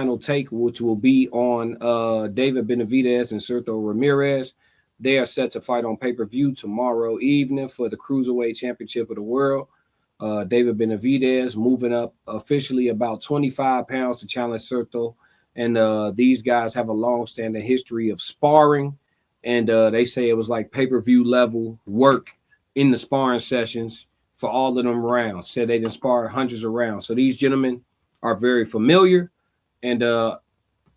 final take, which will be on David Benavidez and Zurdo Ramirez. They are set to fight on pay-per-view tomorrow evening for the Cruiserweight Championship of the World. David Benavidez moving up officially about 25 pounds to challenge Zurdo. And these guys have a long-standing history of sparring. And they say it was like pay-per-view level work in the sparring sessions for all of them rounds. Said they didn't spar hundreds of rounds. So these gentlemen are very familiar. And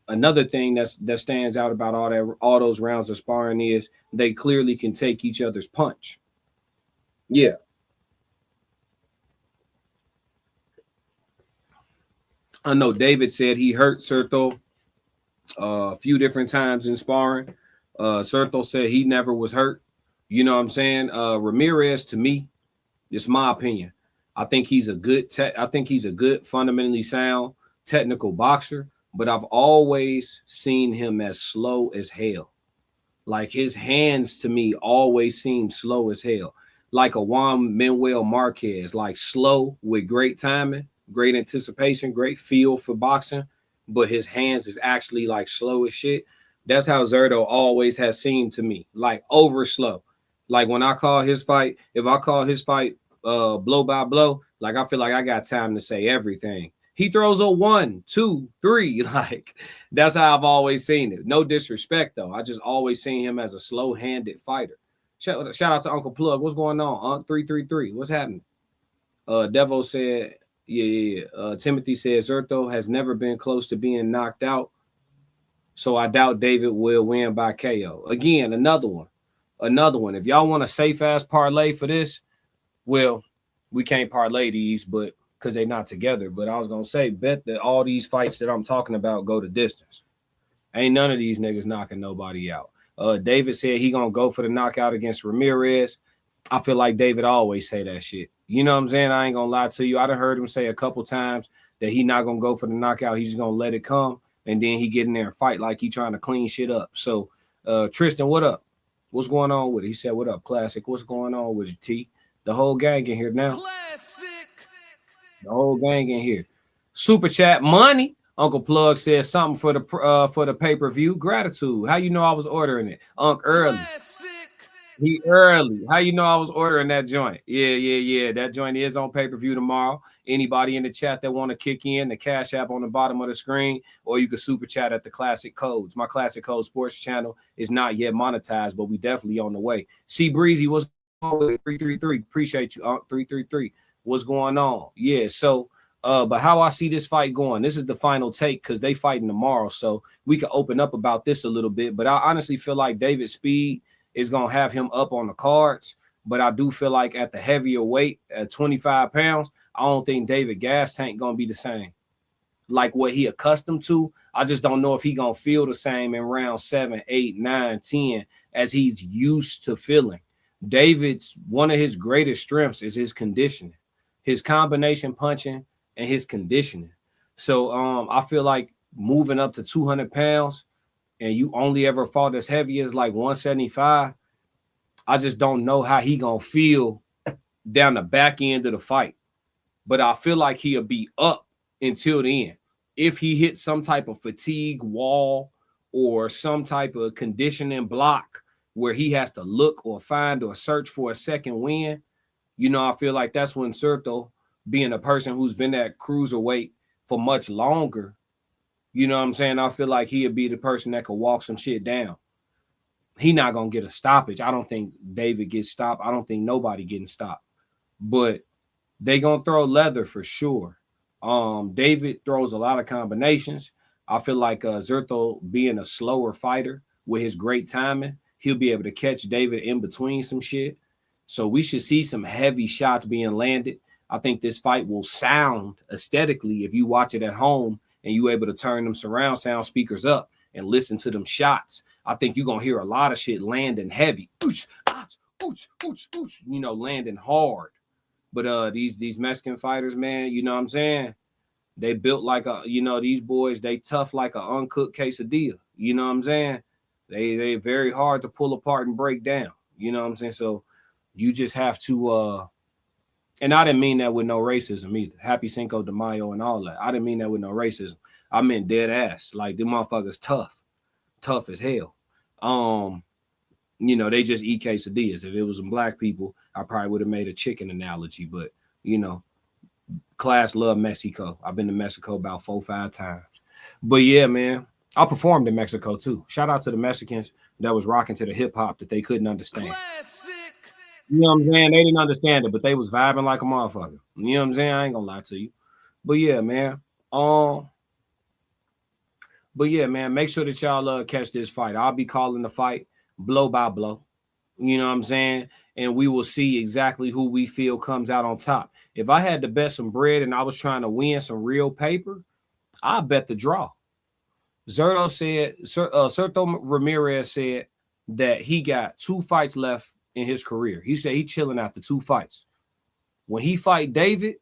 another thing that stands out about all those rounds of sparring is they clearly can take each other's punch. Yeah. I know David said he hurt Zurdo a few different times in sparring. Zurdo said he never was hurt. You know what I'm saying? Ramirez, to me, it's my opinion. I think he's a good, fundamentally sound technical boxer, but I've always seen him as slow as hell. Like his hands to me always seem slow as hell. Like a Juan Manuel Marquez, like slow with great timing, great anticipation, great feel for boxing, but his hands is actually like slow as shit. That's how Zurdo always has seemed to me, like over slow. Like when I call his fight, if I call his fight blow by blow, like I feel like I got time to say everything. He throws a 1, 2, 3. Like that's how I've always seen it. No disrespect though. I just always seen him as a slow-handed fighter. Shout out to Uncle Plug. What's going on? Unc 333. What's happening? Devo said, yeah. Timothy said Zurdo has never been close to being knocked out. So I doubt David will win by KO. Again, another one. If y'all want a safe ass parlay for this, well, we can't parlay these, but because they're not together. But I was gonna say, bet that all these fights that I'm talking about go to distance. Ain't none of these niggas knocking nobody out. David said he gonna go for the knockout against Ramirez. I feel like David always say that shit. You know what I'm saying? I ain't gonna lie to you. I done heard him say a couple times that he not gonna go for the knockout. He's just gonna let it come, and then he get in there and fight like he trying to clean shit up. So, Tristan, what up? What's going on with it? He said, "What up, Classic? What's going on with you, T? The whole gang in here now. Classic. The whole gang in here. Super chat money. Uncle Plug said something for the pay-per-view. Gratitude. How you know I was ordering it? Unc early. Classic. He early. How you know I was ordering that joint? Yeah. That joint is on pay-per-view tomorrow. Anybody in the chat that want to kick in, the Cash App on the bottom of the screen, or you can super chat at the Classic Codes. My Classic Code Sports channel is not yet monetized, but we definitely on the way. See Breezy, what's going on with 333? Appreciate you, 333. What's going on? Yeah, so but how I see this fight going, this is the final take because they fighting tomorrow, so we can open up about this a little bit. But I honestly feel like David Speed is going to have him up on the cards. But I do feel like at the heavier weight, at 25 pounds, I don't think David Gas Tank going to be the same. Like what he accustomed to, I just don't know if he going to feel the same in round 7, 8, 9, 10 as he's used to feeling. David's, one of his greatest strengths is his conditioning, his combination punching, and his conditioning. So I feel like moving up to 200 pounds, and you only ever fought as heavy as like 175, I just don't know how he gonna feel down the back end of the fight. But I feel like he'll be up until the end. If he hits some type of fatigue wall or some type of conditioning block where he has to look or find or search for a second win, you know, I feel like that's when Zurdo, being a person who's been at cruiserweight for much longer, you know what I'm saying? I feel like he'll be the person that could walk some shit down. He not going to get a stoppage. I don't think David gets stopped. I don't think nobody getting stopped. But they going to throw leather for sure. David throws a lot of combinations. I feel like Zurdo, being a slower fighter with his great timing, he'll be able to catch David in between some shit. So we should see some heavy shots being landed. I think this fight will sound aesthetically, if you watch it at home and you able to turn them surround sound speakers up and listen to them shots, I think you're going to hear a lot of shit landing heavy. You know, landing hard. But these Mexican fighters, man, you know what I'm saying? They built like a, you know, these boys, they tough like an uncooked quesadilla. You know what I'm saying? They very hard to pull apart and break down. You know what I'm saying? So you just have to and I didn't mean that with no racism either. Happy Cinco de Mayo and all that. I didn't mean that with no racism. I meant dead ass. Like them motherfuckers tough as hell. You know, they just eat quesadillas. If it was some black people, I probably would have made a chicken analogy, but you know, class love Mexico. I've been to Mexico about 4-5 times. But yeah, man, I performed in Mexico too. Shout out to the Mexicans that was rocking to the hip hop that they couldn't understand. Classic. You know what I'm saying? They didn't understand it, but they was vibing like a motherfucker. You know what I'm saying? I ain't gonna lie to you. But yeah, man. But yeah, man, make sure that y'all catch this fight. I'll be calling the fight blow by blow. You know what I'm saying? And we will see exactly who we feel comes out on top. If I had to bet some bread and I was trying to win some real paper, I bet the draw. Zurdo said, Zurdo Ramirez said that he got 2 fights left in his career. He said he chilling after 2 fights. When he fight David,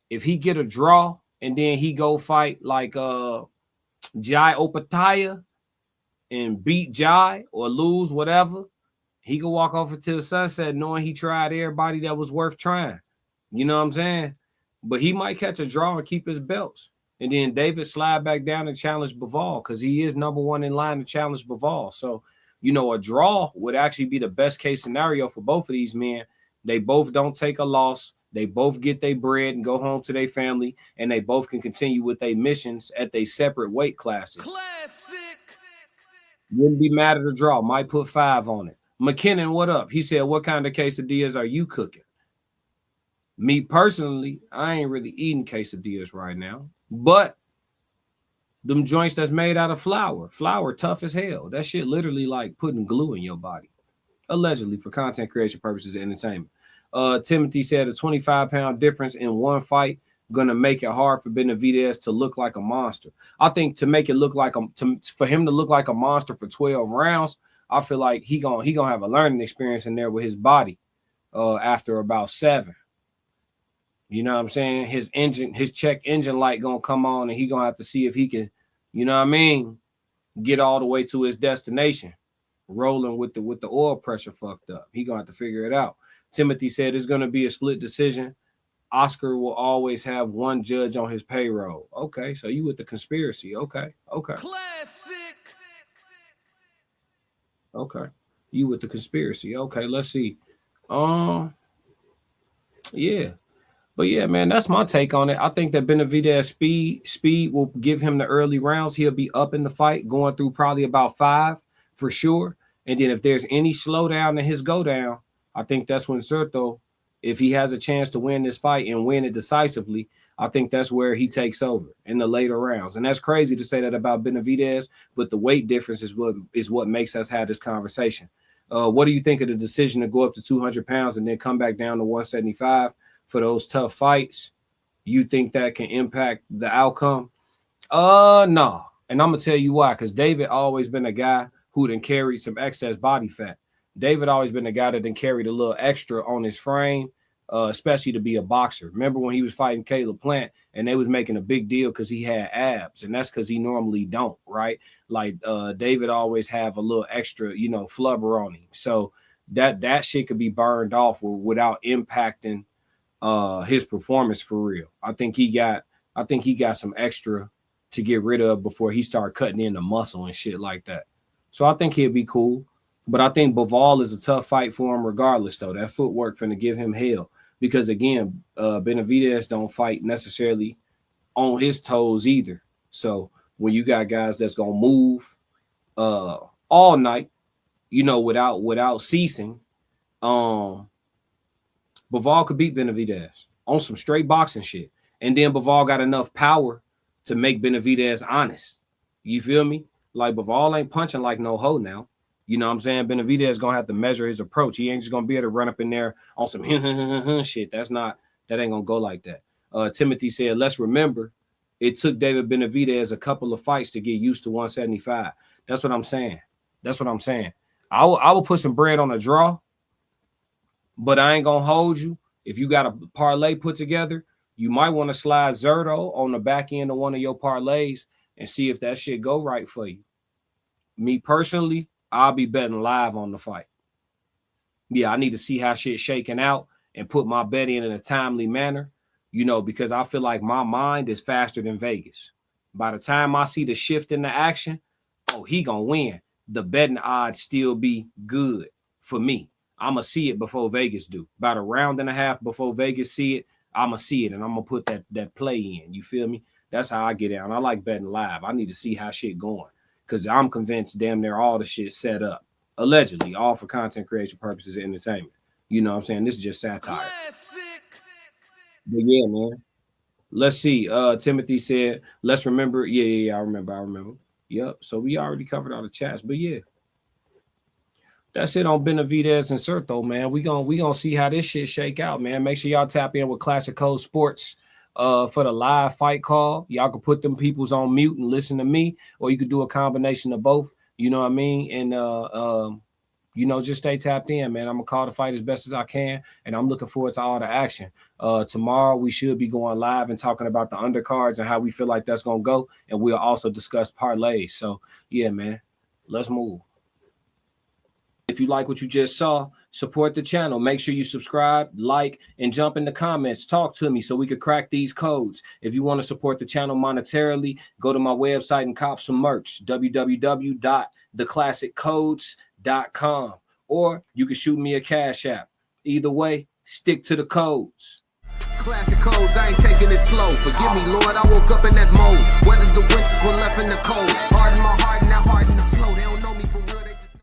if he get a draw and then he go fight like Jai Opataya and beat Jai or lose, whatever, he can walk off into the sunset knowing he tried everybody that was worth trying. You know what I'm saying? But he might catch a draw and keep his belts. And then David slide back down and challenge Bivol because he is number 1 in line to challenge Bivol. So, you know, a draw would actually be the best case scenario for both of these men. They both don't take a loss. They both get their bread and go home to their family, and they both can continue with their missions at their separate weight classes. Classic. Wouldn't be mad at a draw. Might put 5 on it. McKinnon, what up? He said, what kind of quesadillas are you cooking? Me personally, I ain't really eating quesadillas right now, but them joints that's made out of flour tough as hell. That shit literally like putting glue in your body, allegedly for content creation purposes and entertainment. Timothy said a 25-pound difference in one fight gonna make it hard for Benavidez to look like a monster. I think to make it look like for him to look like a monster for 12 rounds, I feel like he gonna have a learning experience in there with his body after about 7. You know what I'm saying? His check engine light gonna come on, and he gonna have to see if he can, you know what I mean, get all the way to his destination, rolling with the oil pressure fucked up. He gonna have to figure it out. Timothy said it's gonna be a split decision. Oscar will always have one judge on his payroll. Okay, so you with the conspiracy? Okay. Classic. Okay, you with the conspiracy? Okay, let's see. Yeah. But yeah, man, that's my take on it. I think that Benavidez speed will give him the early rounds. He'll be up in the fight, going through probably about 5 for sure. And then if there's any slowdown in his go down, I think that's when Zurdo, if he has a chance to win this fight and win it decisively, I think that's where he takes over in the later rounds. And that's crazy to say that about Benavidez, but the weight difference is what makes us have this conversation. What do you think of the decision to go up to 200 pounds and then come back down to 175? For those tough fights? You think that can impact the outcome? No. And I'm gonna tell you why, because David always been a guy who done carried some excess body fat. David always been a guy that done carried a little extra on his frame, especially to be a boxer. Remember when he was fighting Caleb Plant and they was making a big deal because he had abs, and that's because he normally don't, right? Like David always have a little extra, you know, flubber on him. So that shit could be burned off without impacting his performance for real. I think he got some extra to get rid of before he started cutting in the muscle and shit like that. So I think he'll be cool. But I think Bivol is a tough fight for him regardless, though. That footwork finna give him hell. Because again, Benavidez don't fight necessarily on his toes either. So when you got guys that's gonna move all night, you know, without ceasing, Bivol could beat Benavidez on some straight boxing shit. And then Bivol got enough power to make Benavidez honest. You feel me? Like Bivol ain't punching like no hoe now. You know what I'm saying? Benavidez gonna have to measure his approach. He ain't just gonna be able to run up in there on some shit. That ain't gonna go like that. Timothy said, let's remember, it took David Benavidez a couple of fights to get used to 175. That's what I'm saying. I will put some bread on a draw. But I ain't gonna hold you. If you got a parlay put together, you might want to slide Zurdo on the back end of one of your parlays and see if that shit go right for you. Me personally, I'll be betting live on the fight. Yeah, I need to see how shit's shaking out and put my bet in a timely manner. you know, because I feel like my mind is faster than Vegas. By the time I see the shift in the action, oh, he gonna win. The betting odds still be good for me. I'm gonna see it before Vegas do. About a round and a half before Vegas see it, I'm gonna see it and I'm gonna put that play in. You feel me? That's how I get down. I like betting live. I need to see how shit going because I'm convinced damn near all the shit set up. Allegedly, all for content creation purposes and entertainment. You know what I'm saying? This is just satire. Classic. But yeah, man. Let's see. Timothy said, let's remember. Yeah, I remember. Yep. So we already covered all the chats, but yeah. That's it on Benavidez and Zurdo, man. We gonna see how this shit shake out, man. Make sure y'all tap in with Classic Code Sports for the live fight call. Y'all can put them peoples on mute and listen to me, or you could do a combination of both. You know what I mean? And you know, just stay tapped in, man. I'm gonna call the fight as best as I can, and I'm looking forward to all the action. Tomorrow we should be going live and talking about the undercards and how we feel like that's gonna go, and we'll also discuss parlays. So yeah, man, let's move. If you like what you just saw, support the channel. Make sure you subscribe, like, and jump in the comments. Talk to me so we could crack these codes. If you want to support the channel monetarily, go to my website and cop some merch, www.theclassiccodes.com. Or you can shoot me a Cash App. Either way, stick to the codes. Classic codes, I ain't taking it slow. Forgive me, Lord, I woke up in that mode. Weathered the winters when left in the cold. Harden my heart and that harden the flow.